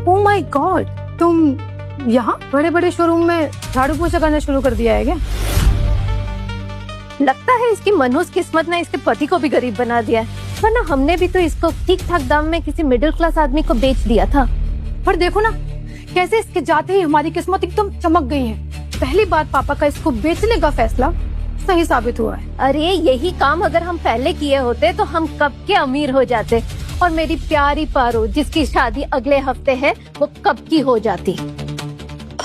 Oh my God, तुम यहाँ बड़े बड़े शोरूम में झाड़ू पोछा करना शुरू कर दिया है क्या? लगता है इसकी मनहूस किस्मत ने इसके पति को भी गरीब बना दिया है, वरना हमने भी तो इसको ठीक ठाक दाम में किसी मिडिल क्लास आदमी को बेच दिया था। पर देखो ना कैसे इसके जाते ही हमारी किस्मत एकदम चमक गई है। पहली बार पापा का इसको बेचने का फैसला सही साबित हुआ है। अरे यही काम अगर हम पहले किए होते तो हम कब के अमीर हो जाते, और मेरी प्यारी पारो जिसकी शादी अगले हफ्ते है वो कब की हो जाती।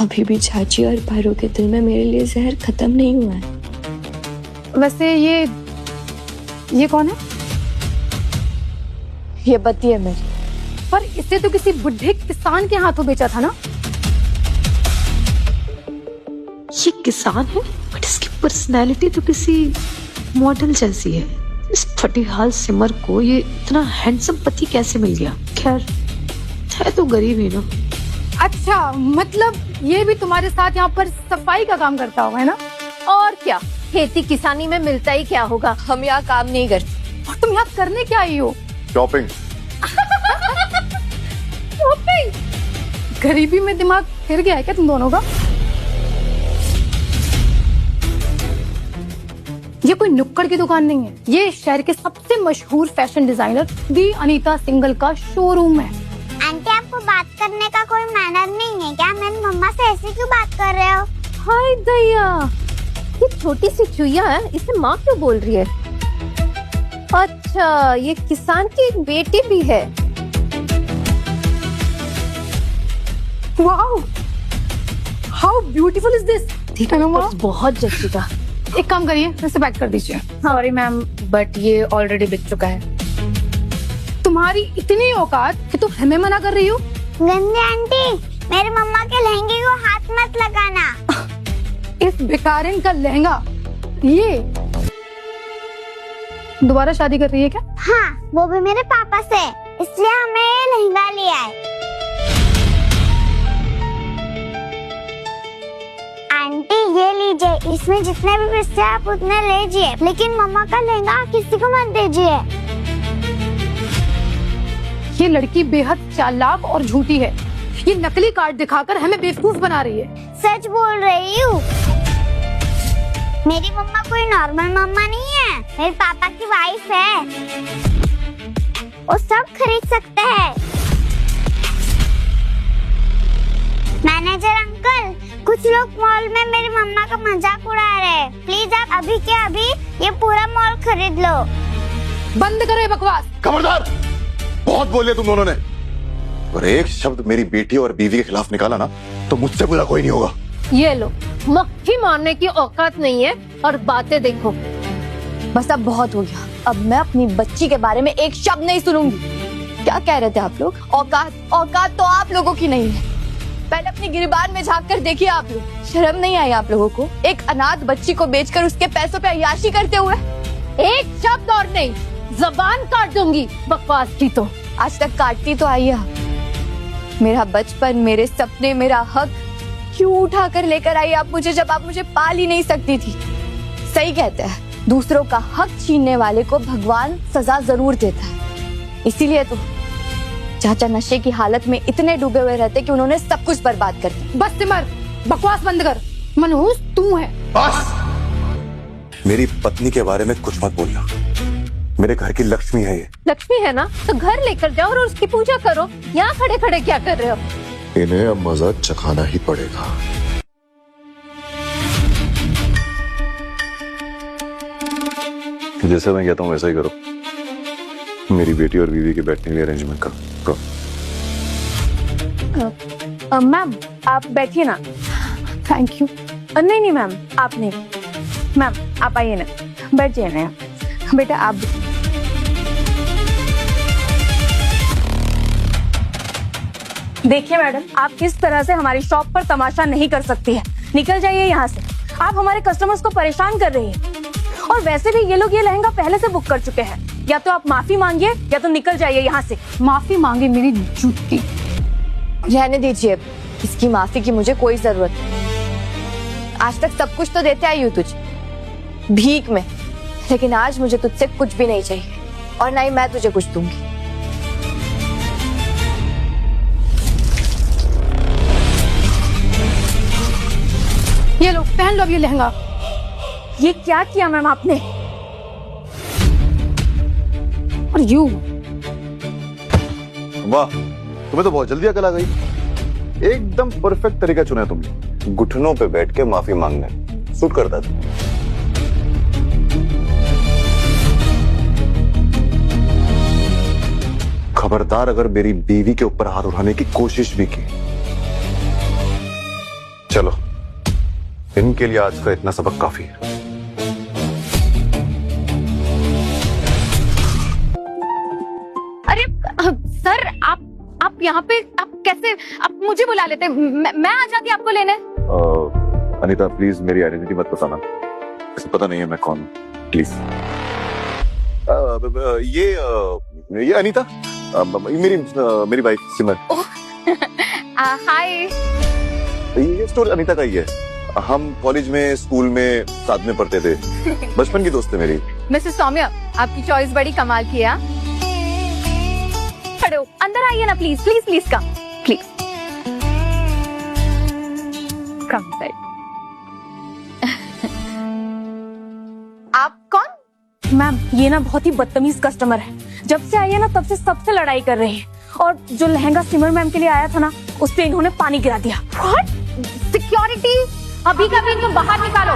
अभी भी चाची और पारो के दिल में मेरे लिए जहर खत्म नहीं हुआ है। वैसे ये कौन है? ये बत्ती है मेरी। पर इसे तो किसी बुढ़े किसान के हाथों बेचा था ना। ये किसान है बट इसकी पर्सनैलिटी तो किसी मॉडल जैसी है। इस फटीहाल सिमर को ये इतना हैंडसम पति कैसे मिल गया? खैर है तो गरीब ही ना। अच्छा, मतलब ये भी तुम्हारे साथ यहाँ पर सफाई का काम करता होगा है ना? और क्या, खेती किसानी में मिलता ही क्या होगा। हम यहाँ काम नहीं करते। और तुम यहाँ करने क्या आई हो? शॉपिंग। शॉपिंग? गरीबी में दिमाग फिर गया है क्या तुम दोनों का? ये कोई नुक्कड़ की दुकान नहीं है, ये शहर के सबसे मशहूर फैशन डिजाइनर दी अनीता सिंगल का शोरूम है। आंटी आपको बात करने का कोई मैनर नहीं है क्या? मेरी मम्मा से ऐसे क्यों बात कर रहे हो? हाय दया, ये छोटी सी चुईया है, इसे माँ क्यों बोल रही है? अच्छा, ये किसान की एक बेटी भी है। Wow, how beautiful is this. ठीक है ना माँ? बहुत जचेगा। एक काम करिए, इसे पैक कर दीजिए। सॉरी मैम, बट ये ऑलरेडी बिक चुका है। तुम्हारी इतनी औकात कि तुम हमें मना कर रही हो? गंदी आंटी, मेरी मम्मा के लहंगे को हाथ मत लगाना। इस बेकारिन का लहंगा, ये दोबारा शादी कर रही है क्या? हाँ, वो भी मेरे पापा से, इसलिए हमें ये लहंगा लिया है। आंटी ये लीजिए, इसमें जितने भी पैसे आप उतने लीजिए, लेकिन मम्मा का लहंगा किसी को मत दीजिए। ये लड़की बेहद चालाक और झूठी है। ये नकली कार्ड दिखाकर हमें बेवकूफ बना रही है। सच बोल रही हूँ। मेरी मम्मा कोई नॉर्मल मम्मा नहीं है, मेरे पापा की वाइफ है। वो सब खरीद सकते हैं। मैनेजर अंकल, कुछ लोग मॉल में मेरी मम्मा का मजाक उड़ा रहे हैं। प्लीज आप अभी के अभी ये पूरा मॉल खरीद लो। बंद करो ये बकवास। खबरदार, बहुत बोले तुम दोनों ने। और एक शब्द मेरी बेटी और बीवी के खिलाफ निकाला ना तो मुझसे बुरा कोई नहीं होगा। ये लो, मक्खी मारने की औकात नहीं है और बातें देखो। बस अब बहुत हो गया। अब मैं अपनी बच्ची के बारे में एक शब्द नहीं सुनूंगी। क्या कह रहे थे आप लोग? औकात तो आप लोगों की नहीं है। पहले अपनी गिरबान में झांक कर देखिए आप लोग। शर्म नहीं आई आप लोगों को? एक अनाथ बच्ची को बेचकर उसके पैसों पे अय्याशी करते हुए। एक शब्द और नहीं, जबान काट दूंगी बकवास की। तो आज तक काटती तो आई आप। मेरा बचपन, मेरे सपने, मेरा हक क्यों उठा कर लेकर आई आप मुझे, जब आप मुझे पाल ही नहीं सकती थी? सही कहते हैं, दूसरों का हक छीनने वाले को भगवान सजा जरूर देता है। इसीलिए तो चाचा नशे की हालत में इतने डूबे हुए रहते कि उन्होंने सब कुछ बर्बाद कर दिया। बस सिमर, बकवास बंद कर। मनहूस तू है। बस, मेरी पत्नी के बारे में कुछ मत बोलना। मेरे घर की लक्ष्मी है ये। लक्ष्मी है ना, तो घर लेकर जाओ और उसकी पूजा करो। यहाँ खड़े खड़े क्या कर रहे हो? इन्हें अब मजा चखाना ही पड़ेगा। जैसे मैं कहता हूँ वैसा ही करो। मेरी बेटी और बीवी के बैठने के लिए अरेंजमेंट करो। मैम आप बैठिए ना। Thank you. नहीं मैम, आप नहीं। मैम आप आइए ना, बैठ जाइए ना। बेटा आप देखिए मैडम, आप इस तरह से हमारी शॉप पर तमाशा नहीं कर सकती है। निकल जाइए यहाँ से। आप हमारे कस्टमर्स को परेशान कर रही हैं। और वैसे भी ये लोग ये लहंगा पहले से बुक कर चुके हैं। या तो आप माफी मांगिए या तो निकल जाइए यहाँ से। माफी मांगे मेरी जूती। रहने दीजिए, इसकी माफी की मुझे कोई जरूरत नहीं। आज तक सब कुछ तो देते आई हूँ तुझे, भीख में, लेकिन आज मुझे तुझसे कुछ भी नहीं चाहिए और ना ही मैं तुझे कुछ दूंगी। पहन लो अब ये लहंगा। ये क्या किया मैम आपने? और यू वाह, तुम्हें तो बहुत जल्दी अकल आ गई। एकदम परफेक्ट तरीका चुना है तुमने। घुटनों पे बैठ के माफी मांगने सूट करता था। खबरदार अगर मेरी बीवी के ऊपर हाथ उठाने की कोशिश भी की। चलो, इनके लिए आज का इतना सबक काफी है। अरे सर, आप यहाँ पे आप कैसे? आप मुझे बुला लेते, मैं आ जाती आपको लेने। अनीता प्लीज मेरी आइडेंटिटी मत बताना, किसे पता नहीं है मैं कौन हूँ, प्लीज। ये अनीता मेरी वाइफ सिमर। हाय। ये स्टोरी अनीता का ही है। हम कॉलेज में स्कूल में साथ में पढ़ते थे, बचपन की दोस्त है मेरी। मिसेस सौम्या, आपकी चॉइस बड़ी कमाल की है। खड़े हो, अंदर आइए ना please please please come please come side. आप कौन? मैम ये ना बहुत ही बदतमीज कस्टमर है। जब से आई है ना तब से सबसे लड़ाई कर रही है। और जो लहंगा सिमर मैम के लिए आया था ना, उस पे इन्होंने पानी गिरा दिया। व्हाट? सिक्योरिटी, अभी का भी इनको बाहर निकालो।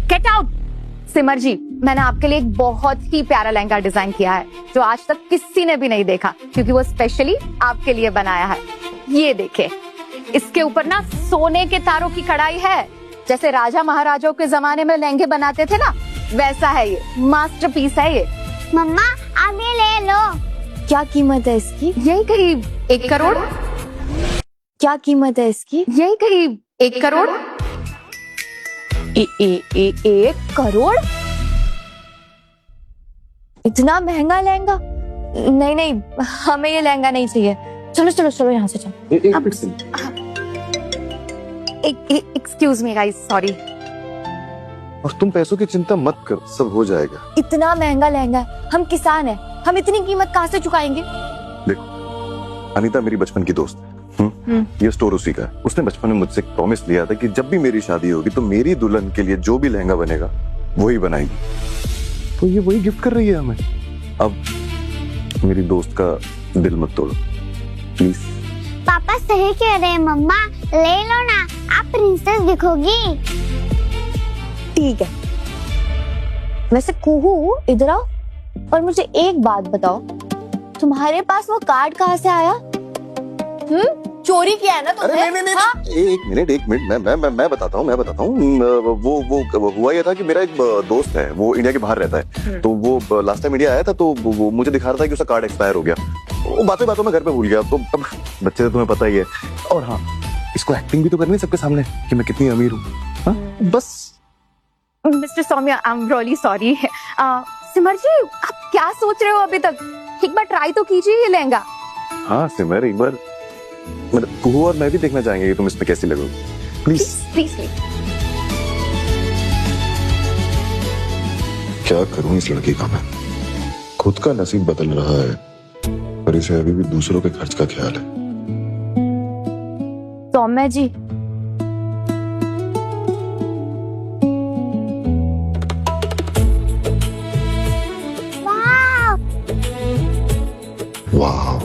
Get out. सिमर जी, मैंने आपके लिए एक बहुत ही प्यारा लहंगा डिजाइन किया है जो आज तक किसी ने भी नहीं देखा, क्योंकि वो स्पेशली आपके लिए बनाया है। ये देखे, इसके ऊपर ना सोने के तारों की कढ़ाई है। जैसे राजा महाराजाओं के जमाने में लहंगे बनाते थे ना, वैसा है ये। मास्टरपीस है ये। मम्मा आप ये ले लो। क्या कीमत है इसकी? यही करीब 1 करोड़। क्या कीमत है इसकी? यही करीब 1 करोड़। 1 करोड़? इतना महंगा लहंगा? नहीं नहीं, हमें ये लहंगा नहीं चाहिए। चलो चलो चलो यहाँ से चलो। Excuse me guys, sorry. और तुम पैसों की चिंता मत करो, सब हो जाएगा। इतना महंगा लहंगा, हम किसान हैं, हम इतनी कीमत कहाँ से चुकाएंगे? देखो, अनीता मेरी बचपन की दोस्त है। ये स्टोर उसी का है। उसने बचपन में मुझसे प्रॉमिस लिया था कि जब भी मेरी शादी होगी तो मेरी दुल्हन के लिए जो भी लहंगा बनेगा वही बनाएगी। तो ये वही गिफ्ट कर रही है हमें। अब मेरी दोस्त का दिल मत तोड़ो प्लीज। पापा सही कह रहे हैं मम्मा, ले लो ना, आप प्रिंसेस दिखोगी। ठीक है। वैसे कुहू, इधर आओ और मुझे एक बात बताओ, तुम्हारे पास वो कार्ड कहाँ से आया? चोरी किया है ना तुमने? अरे नहीं, हाँ? एक मिनट मैं बताता हूँ। वो हुआ ये था कि मेरा एक दोस्त है, वो इंडिया के बाहर रहता है। तो वो लास्ट टाइम इंडिया आया था, तो वो मुझे दिखा रहा था कि उसका कार्ड एक्सपायर हो गया। वो बातों में घर पे भूल गया। तो अब बच्चे तो तुम्हें पता ही है। और हाँ, इसको एक्टिंग भी तो करनी है सबके सामने कि मैं कितनी अमीर हूँ। बस। Mister Saumya, I am really sorry. Simar ji, आप क्या सोच रहे हो अभी तक? एक बार ट्राई तो कीजिए ये लहंगा। हाँ सिमर, एक बार कुहू और मैं भी देखना चाहेंगे कि तुम इसमें कैसी लगोगी। Please please. क्या करूं इस लड़की का मैं? खुद का नसीब बदल रहा है, पर इसे अभी भी दूसरों के खर्च का ख्याल है। सौम्या जी, वाह वाह,